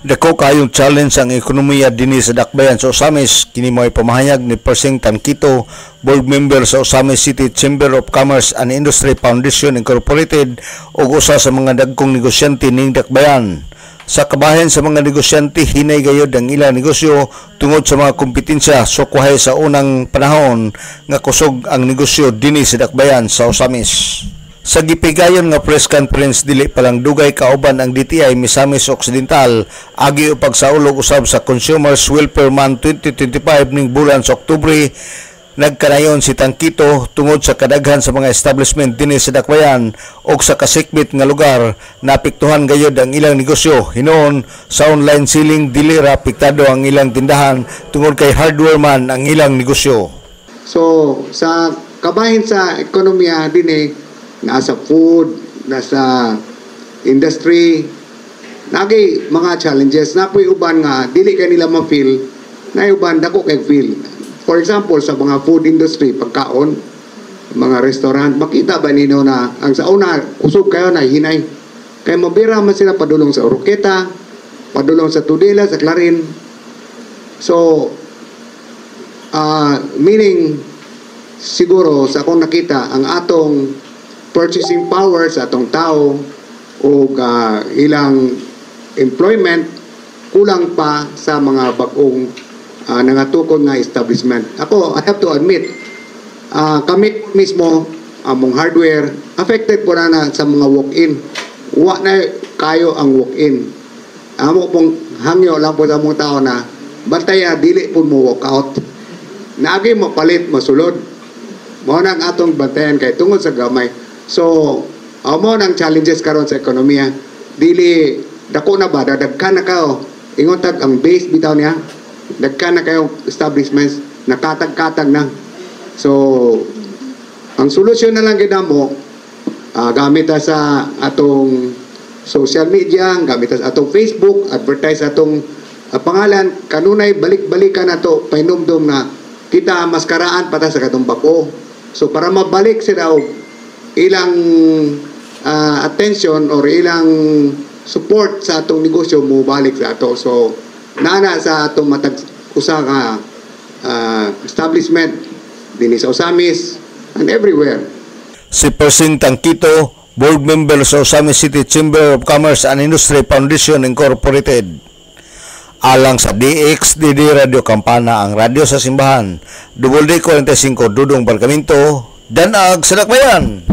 Dako kayong challenge ang ekonomiya dinhi sa dakbayan sa Osamis. Kini mo'y pamahayag ni Persing Tangkito, board member sa Osamis City Chamber of Commerce and Industry Foundation Incorporated ug usa sa mga dagkong negosyante ning dakbayan. Sa kabahin sa mga negosyante, hinay gayod ang ilang negosyo tungod sa mga kompetensya sukwahay sa unang panahon nga kusog ang negosyo dinhi sa dakbayan sa Osamis. Sa gipigayon nga press conference dili palang dugay kauban ang DTI Misamis Occidental agi upag sa ulog usab sa Consumers Welfare Month 2025 ning bulan sa Oktubre. Nagkanayon si Tangkito tungod sa kadaghan sa mga establishment dinhi sa dakbayan o sa kasikbit nga lugar napiktuhan gayod ang ilang negosyo. Hinoon sa online selling dili ra apektado ang ilang tindahan tungod kay hardware man ang ilang negosyo. So sa kabahin sa ekonomiya dinhi, nasa food, nasa industry, nagay mga challenges na po'y uban nga dili kanila ma-feel na uban dako kay feel. For example, sa mga food industry, pagkaon, mga restaurant, makita ba ninyo na ang sa una kusog kayo na hinay kay mabira man sila padulong sa Oroqueta, padulong sa Tudela, sa Clarin. So meaning siguro sa akong nakita ang atong purchasing power sa atong tao o ilang employment kulang pa sa mga bagong nangatukon nga establishment. Ako, I have to admit, kami mismo, among hardware, affected po na sa mga walk-in. Wa na kayo ang walk-in. Amo pong hangyo lang po sa mga tao na bantaya, dili po mo walk out. Naagi mo palit, masulod. Mo nang atong bantayan kay tungod sa gamay. So, amo nang challenges karon sa ekonomiya. Dili dako na ba dagkan na kayo. Ingon tag ang base bitaw niya. Dagkan na kayo establishments nakatag-katag na. So, ang solusyon na lang gid mo gamit sa atong social media, gamit sa atong Facebook, advertise atong pangalan kanunay balik-balikan nato painumdum na kita maskaraan pata sa katong bako. So para mabalik sila ilang attention or ilang support sa atong negosyo mo balik sa ato. So nana sa atong matag usa ka establishment dinhi sa Osamis and everywhere. Si Persing Tangkito, board member sa Osamis City Chamber of Commerce and Industry Foundation Incorporated. Alang sa DXDD Radio Kampana, ang radyo sa simbahan, WD 45 Dudong Barkamento, Danag sa Dakbayan.